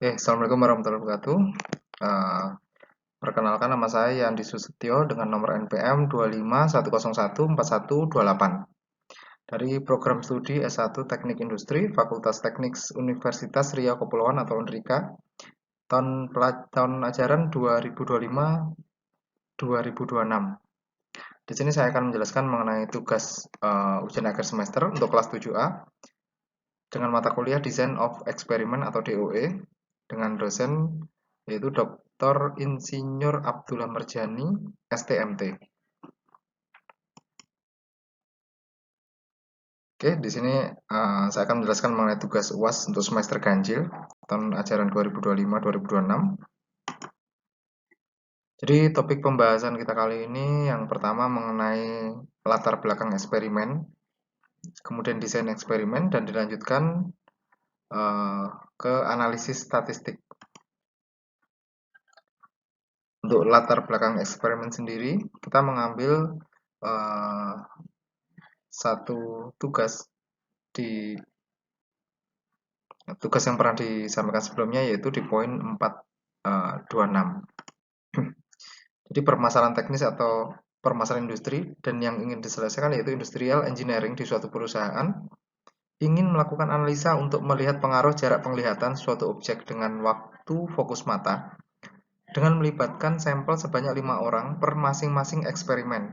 Assalamualaikum warahmatullahi wabarakatuh. Eh, Perkenalkan, nama saya Yandi Susetio dengan nomor NPM 251014128 dari program studi S1 Teknik Industri Fakultas Teknik Universitas Riau Kepulauan atau UNRIKA tahun ajaran 2025-2026. Di sini saya akan menjelaskan mengenai tugas ujian akhir semester untuk kelas 7A dengan mata kuliah Design of Experiment atau DOE dengan dosen yaitu Dr. Insinyur Abdullah Merjani, STMT. Oke, di sini saya akan menjelaskan mengenai tugas UAS untuk semester ganjil tahun ajaran 2025-2026. Jadi topik pembahasan kita kali ini yang pertama mengenai latar belakang eksperimen, kemudian desain eksperimen, dan dilanjutkan ke analisis statistik. Untuk latar belakang eksperimen sendiri, kita mengambil satu tugas di tugas yang pernah disampaikan sebelumnya, yaitu di poin 426. Jadi permasalahan teknis atau permasalahan industri dan yang ingin diselesaikan yaitu industrial engineering di suatu perusahaan ingin melakukan analisa untuk melihat pengaruh jarak penglihatan suatu objek dengan waktu fokus mata dengan melibatkan sampel sebanyak 5 orang per masing-masing eksperimen.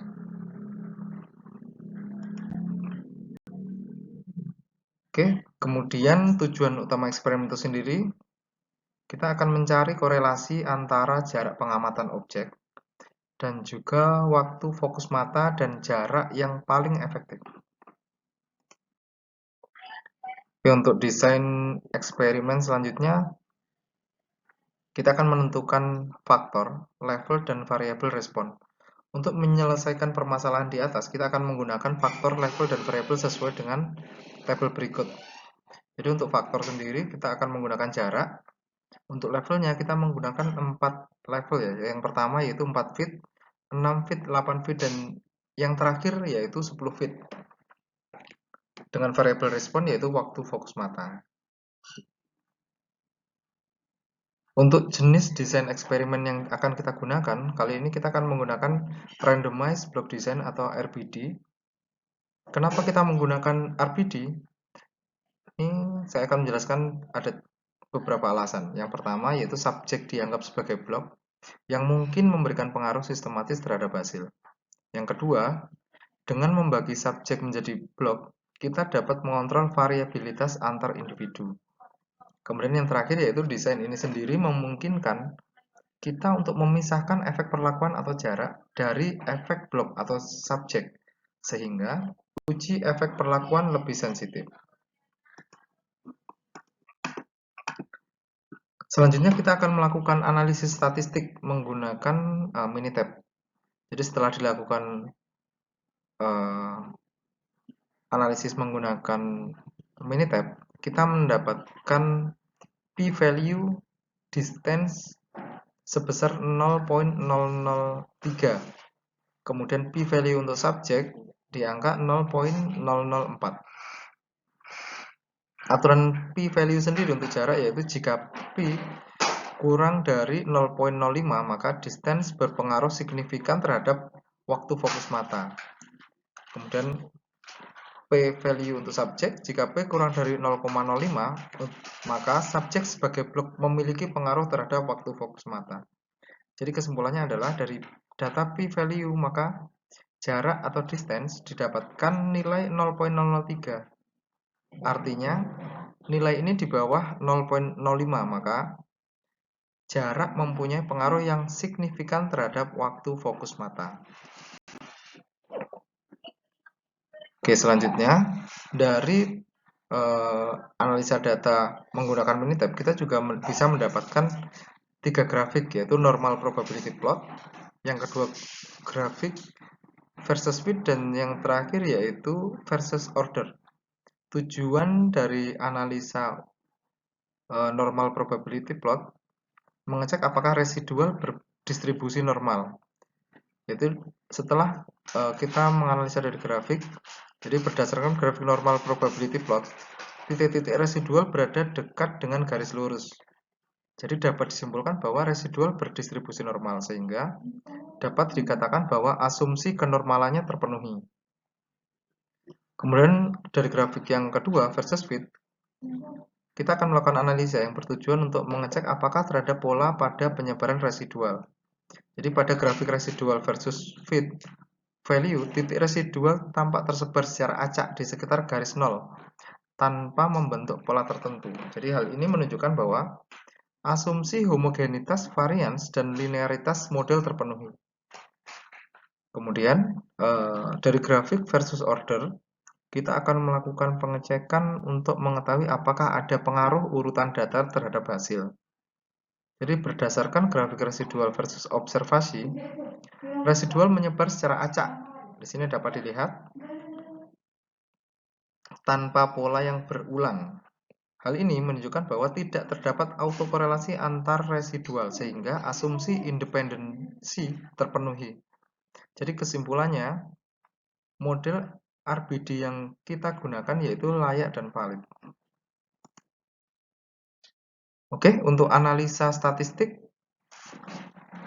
Oke, kemudian tujuan utama eksperimen itu sendiri, kita akan mencari korelasi antara jarak pengamatan objek dan juga waktu fokus mata dan jarak yang paling efektif. Oke, untuk desain eksperimen selanjutnya, kita akan menentukan faktor, level, dan variabel respon. Untuk menyelesaikan permasalahan di atas, kita akan menggunakan faktor, level, dan variabel sesuai dengan tabel berikut. Jadi untuk faktor sendiri, kita akan menggunakan jarak. Untuk levelnya, kita menggunakan 4 level ya. Yang pertama yaitu 4 feet, 6 feet, 8 feet, dan yang terakhir yaitu 10 feet. Dengan variabel respon yaitu waktu fokus mata. Untuk jenis desain eksperimen yang akan kita gunakan, kali ini kita akan menggunakan Randomized Block Design atau RBD. Kenapa kita menggunakan RBD? Ini saya akan menjelaskan ada beberapa alasan. Yang pertama yaitu subjek dianggap sebagai blok yang mungkin memberikan pengaruh sistematis terhadap hasil. Yang kedua, dengan membagi subjek menjadi blok, kita dapat mengontrol variabilitas antar individu. Kemudian yang terakhir yaitu desain ini sendiri memungkinkan kita untuk memisahkan efek perlakuan atau jarak dari efek blok atau subjek, sehingga uji efek perlakuan lebih sensitif. Selanjutnya kita akan melakukan analisis statistik menggunakan Minitab. Jadi setelah dilakukan analisis menggunakan Minitab, kita mendapatkan p-value distance sebesar 0.003. Kemudian p-value untuk subjek di angka 0.004. Aturan p-value sendiri untuk jarak yaitu jika p kurang dari 0.05 maka distance berpengaruh signifikan terhadap waktu fokus mata. Kemudian p-value untuk subjek, jika p kurang dari 0,05 maka subjek sebagai blok memiliki pengaruh terhadap waktu fokus mata. Jadi kesimpulannya adalah dari data p-value maka jarak atau distance didapatkan nilai 0.003. Artinya nilai ini di bawah 0.05 maka jarak mempunyai pengaruh yang signifikan terhadap waktu fokus mata. Oke, selanjutnya dari analisa data menggunakan Minitab, kita juga bisa mendapatkan 3 grafik, yaitu normal probability plot, yang kedua grafik versus fit, dan yang terakhir yaitu versus order. Tujuan dari analisa normal probability plot mengecek apakah residual berdistribusi normal. Yaitu setelah kita menganalisa dari grafik, jadi berdasarkan grafik normal probability plot, titik-titik residual berada dekat dengan garis lurus. Jadi dapat disimpulkan bahwa residual berdistribusi normal, sehingga dapat dikatakan bahwa asumsi kenormalannya terpenuhi. Kemudian dari grafik yang kedua versus fit, kita akan melakukan analisa yang bertujuan untuk mengecek apakah terhadap pola pada penyebaran residual. Jadi pada grafik residual versus fit value, titik residual tampak tersebar secara acak di sekitar garis nol tanpa membentuk pola tertentu. Jadi hal ini menunjukkan bahwa asumsi homogenitas, varians, dan linearitas model terpenuhi. Kemudian dari grafik versus order, kita akan melakukan pengecekan untuk mengetahui apakah ada pengaruh urutan data terhadap hasil. Jadi berdasarkan grafik residual versus observasi, residual menyebar secara acak. Di sini dapat dilihat tanpa pola yang berulang. Hal ini menunjukkan bahwa tidak terdapat autokorelasi antar residual sehingga asumsi independensi terpenuhi. Jadi kesimpulannya, model RBD yang kita gunakan yaitu layak dan valid. Oke, untuk analisa statistik,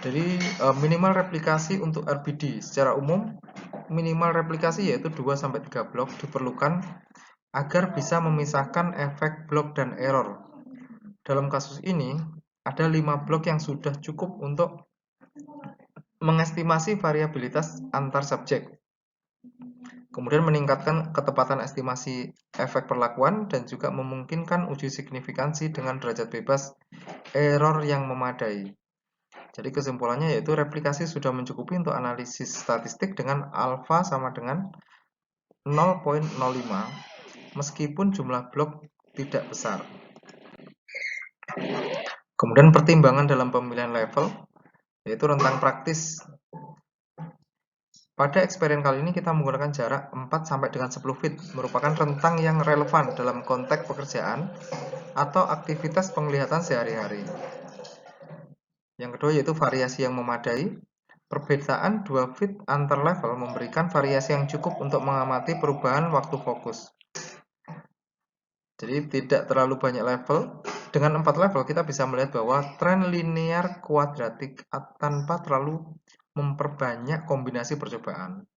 jadi minimal replikasi untuk RBD secara umum, minimal replikasi yaitu 2-3 blok diperlukan agar bisa memisahkan efek blok dan error. Dalam kasus ini, ada 5 blok yang sudah cukup untuk mengestimasi variabilitas antar subjek. Kemudian meningkatkan ketepatan estimasi efek perlakuan dan juga memungkinkan uji signifikansi dengan derajat bebas error yang memadai. Jadi kesimpulannya yaitu replikasi sudah mencukupi untuk analisis statistik dengan alfa sama dengan 0,05 meskipun jumlah blok tidak besar. Kemudian pertimbangan dalam pemilihan level yaitu rentang praktis. Pada eksperimen kali ini kita menggunakan jarak 4 sampai dengan 10 feet, merupakan rentang yang relevan dalam konteks pekerjaan atau aktivitas penglihatan sehari-hari. Yang kedua yaitu variasi yang memadai. Perbedaan 2 feet antar level memberikan variasi yang cukup untuk mengamati perubahan waktu fokus. Jadi tidak terlalu banyak level. Dengan 4 level kita bisa melihat bahwa tren linear kuadratik tanpa terlalu memperbanyak kombinasi percobaan,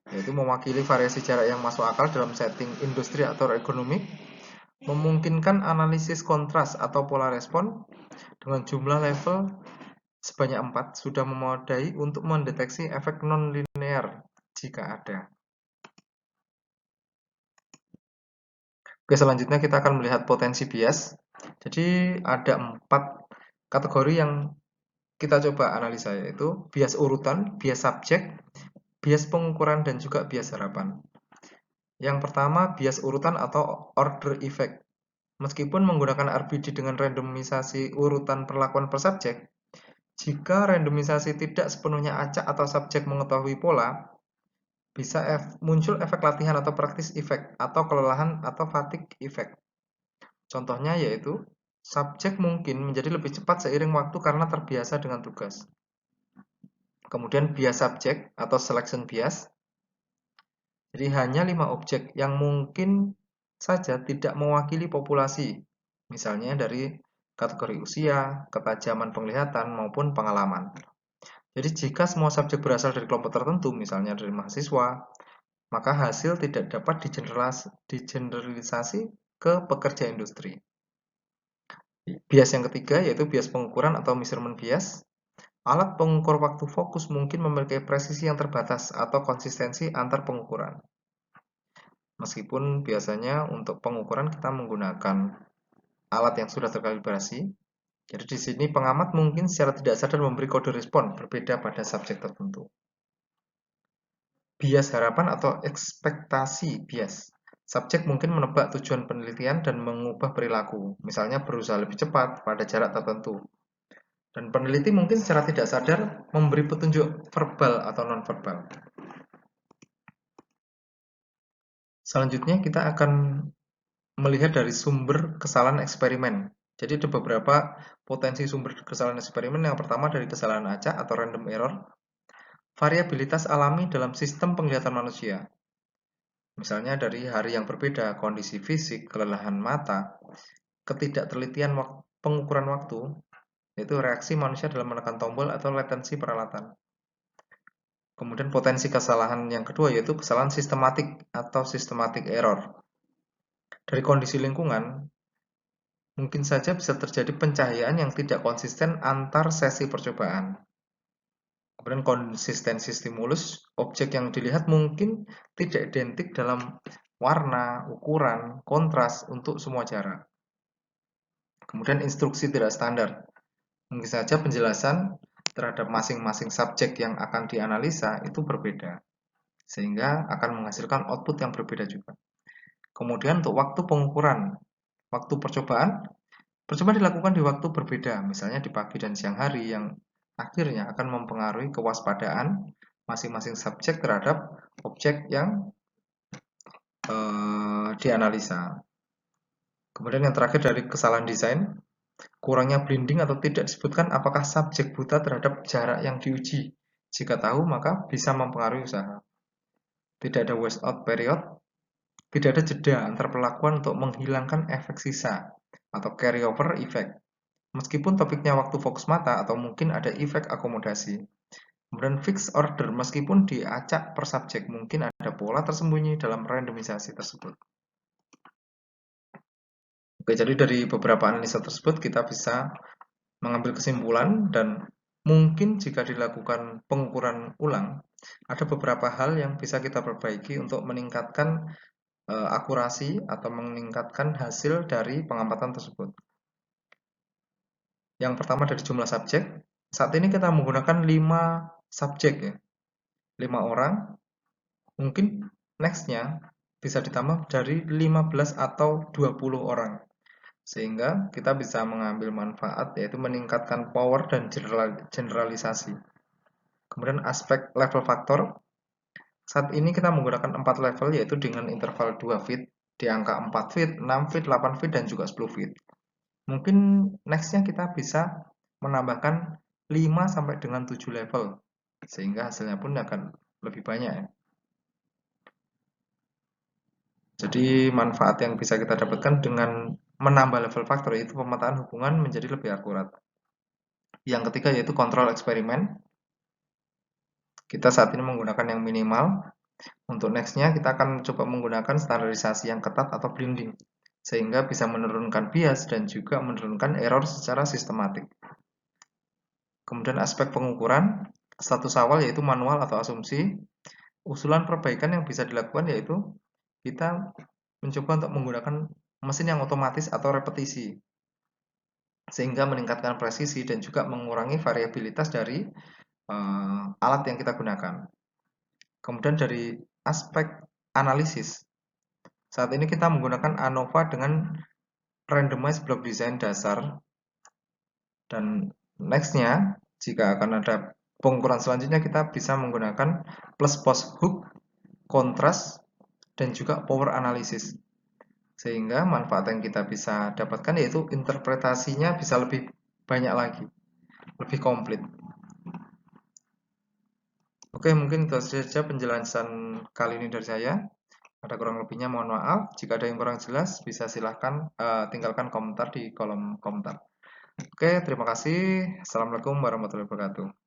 yaitu mewakili variasi jarak yang masuk akal dalam setting industri atau ekonomi, memungkinkan analisis kontras atau pola respon dengan jumlah level sebanyak 4 sudah memadai untuk mendeteksi efek non-linear jika ada. Oke, selanjutnya kita akan melihat potensi bias. Jadi ada 4 kategori yang kita coba analisa, yaitu bias urutan, bias subjek, bias pengukuran, dan juga bias harapan. Yang pertama, bias urutan atau order effect. Meskipun menggunakan RBD dengan randomisasi urutan perlakuan per subjek, jika randomisasi tidak sepenuhnya acak atau subjek mengetahui pola, bisa muncul efek latihan atau praktis effect, atau kelelahan atau fatigue effect. Contohnya yaitu, subjek mungkin menjadi lebih cepat seiring waktu karena terbiasa dengan tugas. Kemudian bias subjek atau selection bias. Jadi hanya 5 objek yang mungkin saja tidak mewakili populasi, misalnya dari kategori usia, ketajaman penglihatan, maupun pengalaman. Jadi jika semua subjek berasal dari kelompok tertentu, misalnya dari mahasiswa, maka hasil tidak dapat digeneralisasi ke pekerja industri. Bias yang ketiga yaitu bias pengukuran atau measurement bias. Alat pengukur waktu fokus mungkin memiliki presisi yang terbatas atau konsistensi antar pengukuran. Meskipun biasanya untuk pengukuran kita menggunakan alat yang sudah terkalibrasi. Jadi di sini pengamat mungkin secara tidak sadar memberi kode respon berbeda pada subjek tertentu. Bias harapan atau ekspektasi bias. Subjek mungkin menebak tujuan penelitian dan mengubah perilaku, misalnya berusaha lebih cepat pada jarak tertentu. Dan peneliti mungkin secara tidak sadar memberi petunjuk verbal atau non-verbal. Selanjutnya kita akan melihat dari sumber kesalahan eksperimen. Jadi ada beberapa potensi sumber kesalahan eksperimen. Yang pertama dari kesalahan acak atau random error. Variabilitas alami dalam sistem penglihatan manusia. Misalnya dari hari yang berbeda, kondisi fisik, kelelahan mata, ketidaktelitian pengukuran waktu, yaitu reaksi manusia dalam menekan tombol atau latensi peralatan. Kemudian potensi kesalahan yang kedua yaitu kesalahan sistematik atau systematic error. Dari kondisi lingkungan, mungkin saja bisa terjadi pencahayaan yang tidak konsisten antar sesi percobaan. Kemudian konsistensi stimulus, objek yang dilihat mungkin tidak identik dalam warna, ukuran, kontras untuk semua jarak. Kemudian instruksi tidak standar. Mungkin saja penjelasan terhadap masing-masing subjek yang akan dianalisa itu berbeda, sehingga akan menghasilkan output yang berbeda juga. Kemudian untuk waktu pengukuran, waktu percobaan dilakukan di waktu berbeda, misalnya di pagi dan siang hari yang akhirnya akan mempengaruhi kewaspadaan masing-masing subjek terhadap objek yang dianalisa. Kemudian yang terakhir dari kesalahan desain, kurangnya blending atau tidak disebutkan apakah subjek buta terhadap jarak yang diuji. Jika tahu, maka bisa mempengaruhi usaha. Tidak ada waste out period, tidak ada jeda antar perlakuan untuk menghilangkan efek sisa atau carryover effect. Meskipun topiknya waktu fokus mata atau mungkin ada efek akomodasi. Kemudian fixed order, meskipun diacak per subjek, mungkin ada pola tersembunyi dalam randomisasi tersebut. Oke, jadi dari beberapa analisa tersebut kita bisa mengambil kesimpulan dan mungkin jika dilakukan pengukuran ulang, ada beberapa hal yang bisa kita perbaiki untuk meningkatkan akurasi atau meningkatkan hasil dari pengamatan tersebut. Yang pertama dari jumlah subjek. Saat ini kita menggunakan 5 subjek ya. 5 orang. Mungkin nextnya bisa ditambah dari 15 atau 20 orang. Sehingga kita bisa mengambil manfaat yaitu meningkatkan power dan generalisasi. Kemudian aspek level faktor. Saat ini kita menggunakan 4 level yaitu dengan interval 2 feet di angka 4 feet, 6 feet, 8 feet, dan juga 10 feet. Mungkin nextnya kita bisa menambahkan 5 sampai dengan 7 level sehingga hasilnya pun akan lebih banyak ya. Jadi manfaat yang bisa kita dapatkan dengan menambah level faktor yaitu pemetaan hubungan menjadi lebih akurat. Yang ketiga yaitu kontrol eksperimen. Kita saat ini menggunakan yang minimal. Untuk nextnya kita akan coba menggunakan standarisasi yang ketat atau blending sehingga bisa menurunkan bias dan juga menurunkan error secara sistematik. Kemudian aspek pengukuran, status awal yaitu manual atau asumsi. Usulan perbaikan yang bisa dilakukan yaitu kita mencoba untuk menggunakan mesin yang otomatis atau repetisi sehingga meningkatkan presisi dan juga mengurangi variabilitas dari alat yang kita gunakan. Kemudian dari aspek analisis, saat ini kita menggunakan ANOVA dengan randomized block design dasar dan nextnya jika akan ada pengukuran selanjutnya kita bisa menggunakan plus post hook, kontras, dan juga power analysis sehingga manfaat yang kita bisa dapatkan yaitu interpretasinya bisa lebih banyak lagi, lebih komplit. Oke, mungkin itu saja penjelasan kali ini dari saya. Ada kurang lebihnya mohon maaf. Jika ada yang kurang jelas bisa silahkan tinggalkan komentar di kolom komentar. Oke, terima kasih. Assalamualaikum warahmatullahi wabarakatuh.